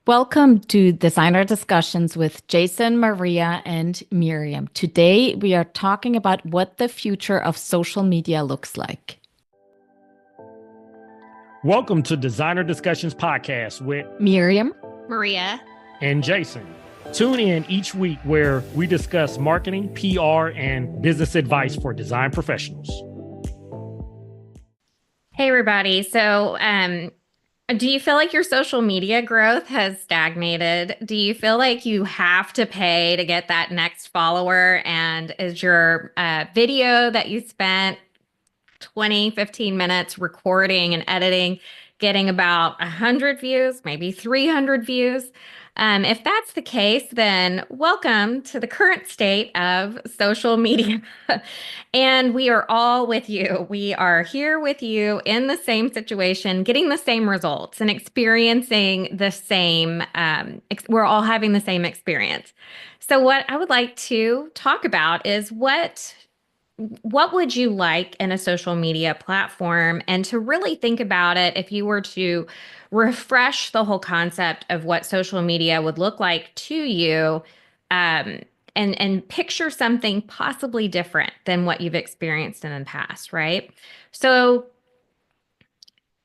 Welcome to Designer Discussions with Jason, Maria, and Miriam. Today we are talking about what the future of social media looks like. Welcome to Designer Discussions Podcast with Miriam, Maria, and Jason. Tune in each week where we discuss marketing, PR, and business advice for design professionals. Hey, everybody. Do you feel like your social media growth has stagnated? Do you feel like you have to pay to get that next follower? And is your video that you spent 20, 15 minutes recording and editing getting about 100 views, maybe 300 views? If that's the case, then welcome to the current state of social media. And we are all with you. We are here with you in the same situation, getting the same results and experiencing the same, we're all having the same experience. So what I would like to talk about is what would you like in a social media platform, and to really think about it if you were to refresh the whole concept of what social media would look like to you, um, and picture something possibly different than what you've experienced in the past, right? So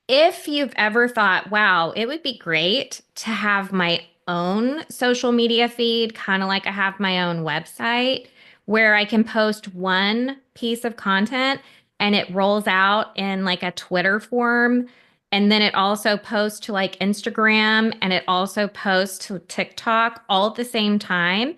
if you've ever thought, wow, it would be great to have my own social media feed, kind of like I have my own website where I can post one piece of content and it rolls out in like a Twitter form. And then it also posts to like Instagram, and it also posts to TikTok all at the same time,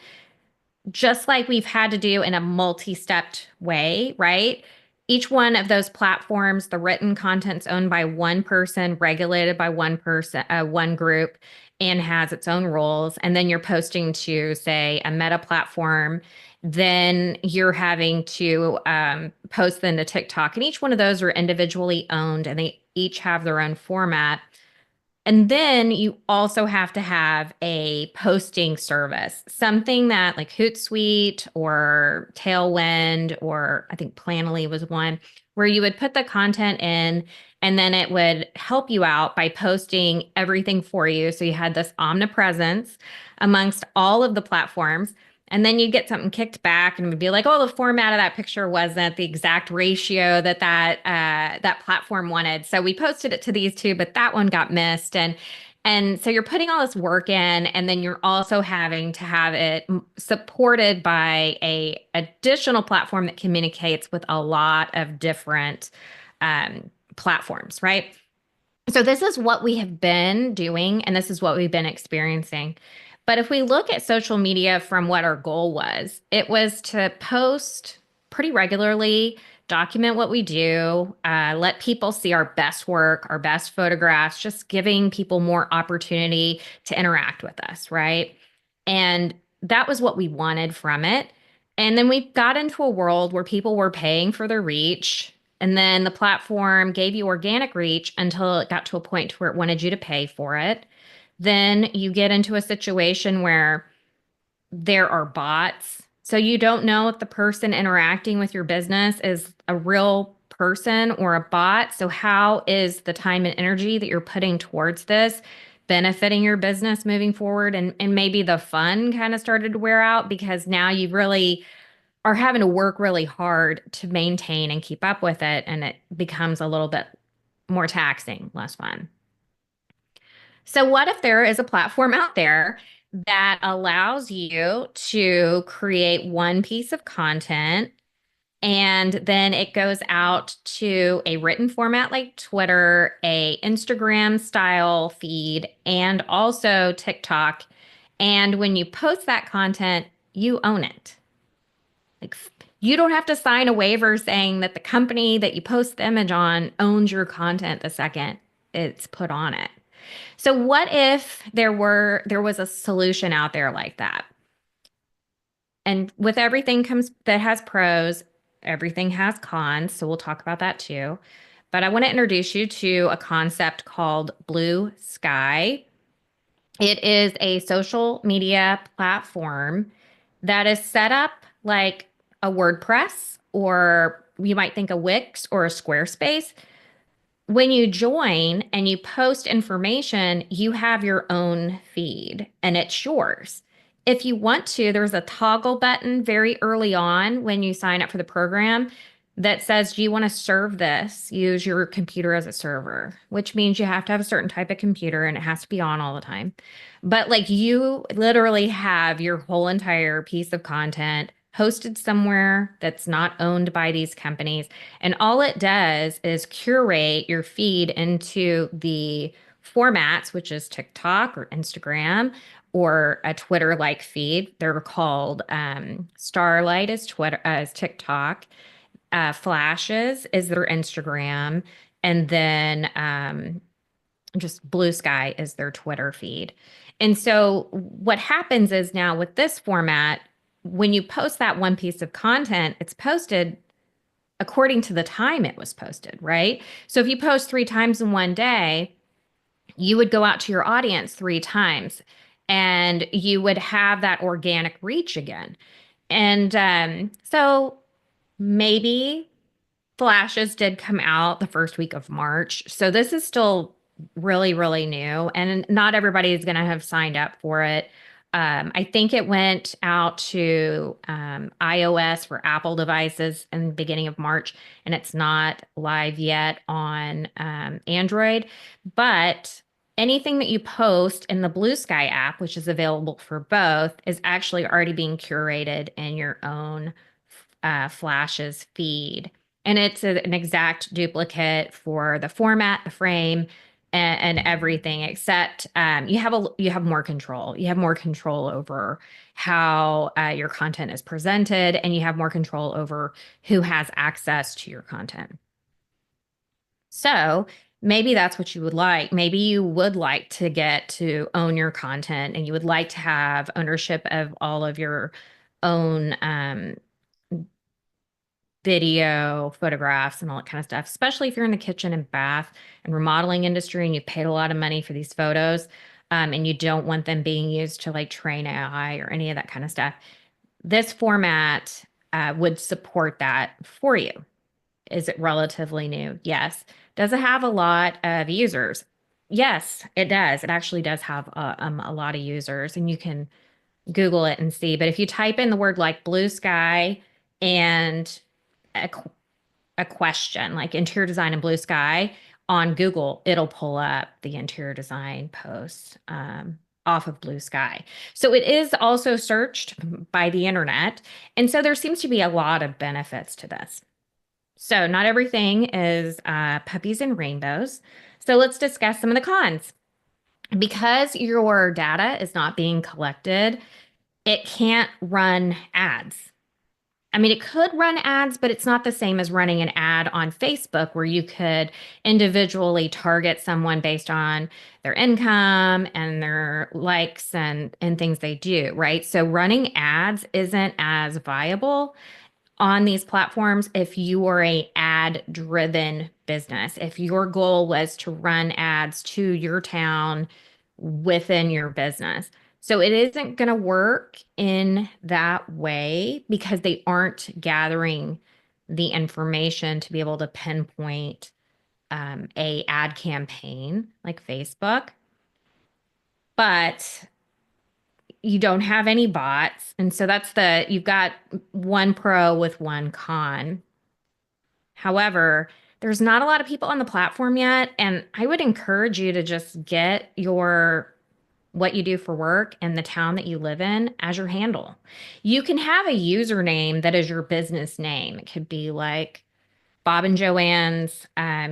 just like we've had to do in a multi-stepped way, right? Each one of those platforms, the written content's owned by one person, regulated by one person, one group, and has its own rules. And then you're posting to, say, a Meta platform. Then you're having to post them to TikTok. And each one of those are individually owned, and they each have their own format. And then you also have to have a posting service, something that like Hootsuite or Tailwind, or I think Planoly was one, where you would put the content in and then it would help you out by posting everything for you. So you had this omnipresence amongst all of the platforms. And then you'd get something kicked back and it would be like, oh, the format of that picture wasn't the exact ratio that platform wanted. So we posted it to these two, but that one got missed. And so you're putting all this work in, and then you're also having to have it supported by a additional platform that communicates with a lot of different platforms, right? So this is what we have been doing, and this is what we've been experiencing. But if we look at social media from what our goal was, it was to post pretty regularly, document what we do, let people see our best work, our best photographs, just giving people more opportunity to interact with us, right? And that was what we wanted from it. And then we got into a world where people were paying for their reach. And then the platform gave you organic reach until it got to a point where it wanted you to pay for it. Then you get into a situation where there are bots. So you don't know if the person interacting with your business is a real person or a bot. So how is the time and energy that you're putting towards this benefiting your business moving forward? And maybe the fun kind of started to wear out because now you really are having to work really hard to maintain and keep up with it. And it becomes a little bit more taxing, less fun. So, what if there is a platform out there that allows you to create one piece of content, and then it goes out to a written format like Twitter, a Instagram style feed, and also TikTok. And when you post that content, you own it. Like, you don't have to sign a waiver saying that the company that you post the image on owns your content the second it's put on it. So what if there was a solution out there like that? And with everything comes that has pros, everything has cons, so we'll talk about that too. But I want to introduce you to a concept called Blue Sky. It is a social media platform that is set up like a WordPress, or you might think a Wix or a Squarespace, when you join and you post information, you have your own feed and it's yours. If you want to, there's a toggle button very early on when you sign up for the program that says, do you want to serve this? Use your computer as a server, which means you have to have a certain type of computer and it has to be on all the time. But like you literally have your whole entire piece of content hosted somewhere that's not owned by these companies. And all it does is curate your feed into the formats, which is TikTok or Instagram or a Twitter-like feed. They're called Starlight is Twitter, as TikTok, Flashes is their Instagram, and then just Blue Sky is their Twitter feed. And so what happens is now with this format, when you post that one piece of content, it's posted according to the time it was posted, right? So if you post 3 times in one day, you would go out to your audience 3 times and you would have that organic reach again. And so maybe Flashes did come out the first week of March. So this is still really, really new, and not everybody is going to have signed up for it. I think it went out to iOS for Apple devices in the beginning of March, and it's not live yet on Android. But anything that you post in the Blue Sky app, which is available for both, is actually already being curated in your own Flashes feed. And it's an exact duplicate for the format, the frame, and everything, except you have more control. You have more control over how your content is presented, and you have more control over who has access to your content. So maybe that's what you would like. Maybe you would like to get to own your content, and you would like to have ownership of all of your own video, photographs, and all that kind of stuff, especially if you're in the kitchen and bath and remodeling industry and you paid a lot of money for these photos, and you don't want them being used to like train AI or any of that kind of stuff. This format would support that for you. Is it relatively new? Yes. Does it have a lot of users? Yes, it does. It actually does have a lot of users, and you can Google it and see. But if you type in the word like Blue Sky and a, a question like interior design and Blue Sky on Google, it'll pull up the interior design posts off of Blue Sky. So it is also searched by the internet. And so there seems to be a lot of benefits to this. So not everything is puppies and rainbows. So let's discuss some of the cons. Because your data is not being collected, it can't run ads. I mean, it could run ads, but it's not the same as running an ad on Facebook where you could individually target someone based on their income and their likes and things they do, right? So running ads isn't as viable on these platforms if you are a ad-driven business. If your goal was to run ads to your town within your business. So it isn't going to work in that way because they aren't gathering the information to be able to pinpoint a ad campaign like Facebook. But you don't have any bots. And so you've got one pro with one con. However, there's not a lot of people on the platform yet. And I would encourage you to just get what you do for work and the town that you live in as your handle. You can have a username that is your business name. It could be like Bob and Joanne's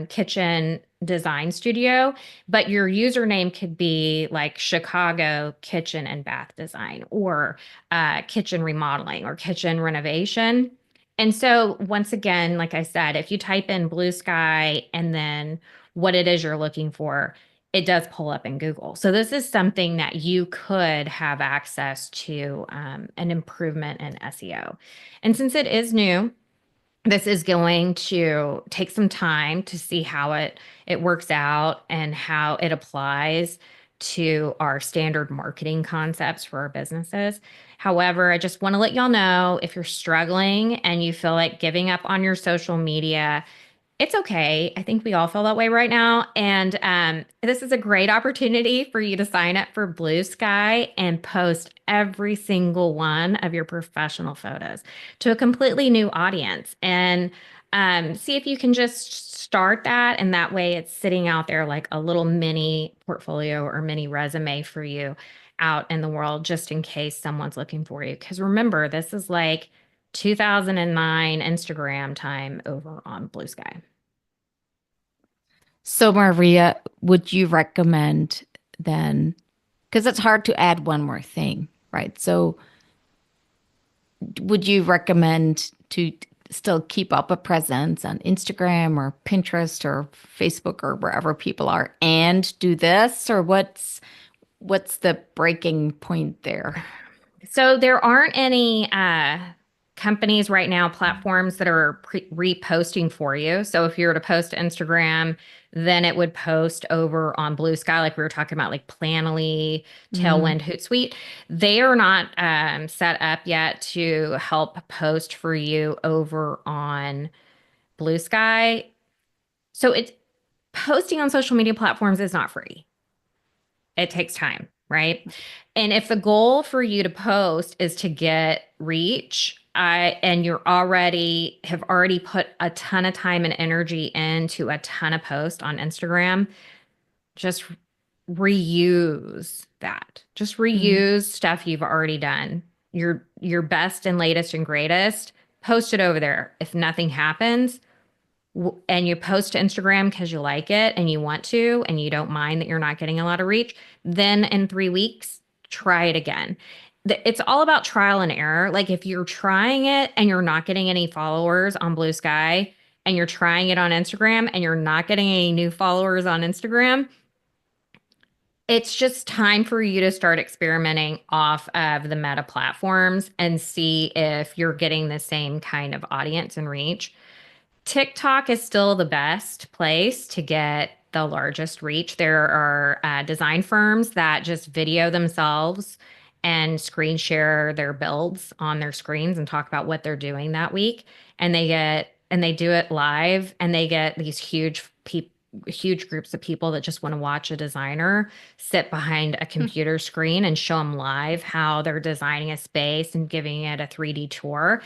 kitchen design studio, but your username could be like Chicago kitchen and bath design or kitchen remodeling or kitchen renovation. And so once again, like I said, if you type in Blue Sky and then what it is you're looking for, it does pull up in Google. So this is something that you could have access to an improvement in SEO. And since it is new, this is going to take some time to see how it works out and how it applies to our standard marketing concepts for our businesses. However, I just want to let y'all know if you're struggling and you feel like giving up on your social media, It's okay. I think we all feel that way right now. And this is a great opportunity for you to sign up for Blue Sky and post every single one of your professional photos to a completely new audience. And see if you can just start that. And that way it's sitting out there like a little mini portfolio or mini resume for you out in the world, just in case someone's looking for you. Because remember, this is like 2009 Instagram time over on Blue Sky. So, Maria, would you recommend then, because it's hard to add one more thing, right? So, would you recommend to still keep up a presence on Instagram or Pinterest or Facebook or wherever people are and do this? Or what's the breaking point there? So there aren't any companies right now, platforms that are reposting for you. So if you were to post to Instagram, then it would post over on Blue Sky, like we were talking about, like Planoly, Tailwind, Hootsuite. They are not set up yet to help post for you over on Blue Sky. So it's posting on social media platforms is not free. It takes time, right? And if the goal for you to post is to get reach, and you're have already put a ton of time and energy into a ton of posts on Instagram, just reuse that. Just reuse stuff you've already done. Your best and latest and greatest, post it over there. If nothing happens, and you post to Instagram because you like it and you want to, and you don't mind that you're not getting a lot of reach, then in 3 weeks, try it again. It's all about trial and error. Like if you're trying it and you're not getting any followers on Blue Sky, and you're trying it on Instagram and you're not getting any new followers on Instagram, it's just time for you to start experimenting off of the Meta platforms and see if you're getting the same kind of audience and reach. TikTok is still the best place to get the largest reach. There are design firms that just video themselves and screen share their builds on their screens and talk about what they're doing that week. And they do it live, and they get these huge groups of people that just want to watch a designer sit behind a computer screen and show them live how they're designing a space and giving it a 3D tour.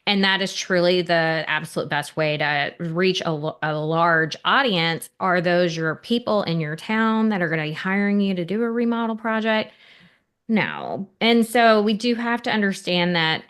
And that is truly the absolute best way to reach a large audience. Are those your people in your town that are going to be hiring you to do a remodel project? No. And so we do have to understand that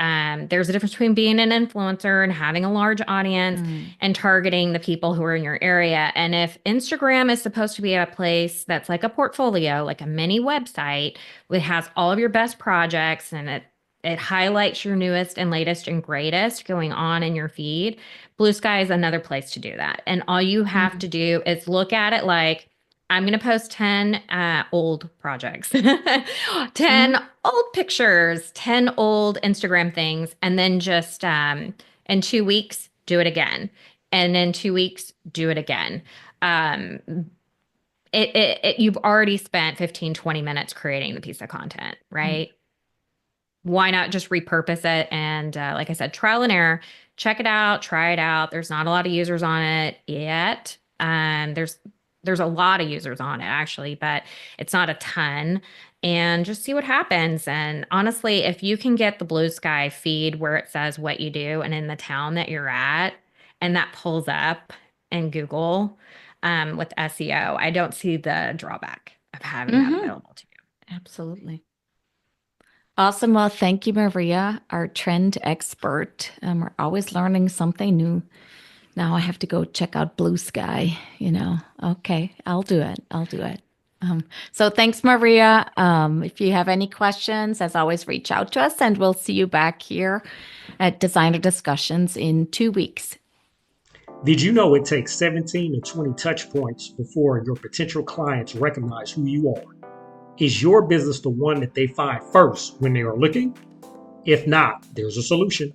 there's a difference between being an influencer and having a large audience and targeting the people who are in your area. And if Instagram is supposed to be a place that's like a portfolio, like a mini website, it has all of your best projects, and it highlights your newest and latest and greatest going on in your feed, Blue Sky is another place to do that. And all you have to do is look at it like, I'm going to post 10 old projects, 10 old pictures, 10 old Instagram things, and then just in 2 weeks, do it again. And in 2 weeks, do it again. You've already spent 15, 20 minutes creating the piece of content, right? Why not just repurpose it? And like I said, trial and error, check it out, try it out. There's not a lot of users on it yet. There's a lot of users on it actually, but it's not a ton. And just see what happens. And honestly, if you can get the Blue Sky feed where it says what you do and in the town that you're at, and that pulls up in Google with SEO, I don't see the drawback of having that available to you. Absolutely. Awesome. Well, thank you, Maria, our trend expert. We're always learning something new. Now I have to go check out Blue Sky, Okay, I'll do it. So thanks, Maria. If you have any questions, as always, reach out to us, and we'll see you back here at Designer Discussions in 2 weeks. Did you know it takes 17 to 20 touch points before your potential clients recognize who you are? Is your business the one that they find first when they are looking? If not, there's a solution.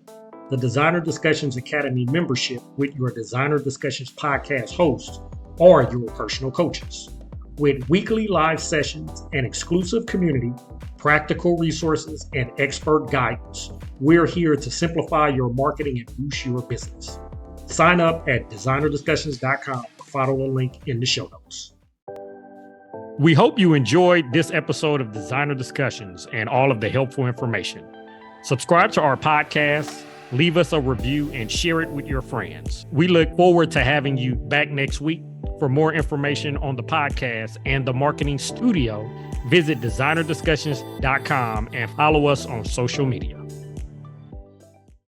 The Designer Discussions Academy membership with your Designer Discussions podcast hosts are your personal coaches. With weekly live sessions, an exclusive community, practical resources, and expert guidance, we're here to simplify your marketing and boost your business. Sign up at designerdiscussions.com or follow the link in the show notes. We hope you enjoyed this episode of Designer Discussions and all of the helpful information. Subscribe to our podcast, leave us a review, and share it with your friends. We look forward to having you back next week. For more information on the podcast and the marketing studio, visit designerdiscussions.com and follow us on social media.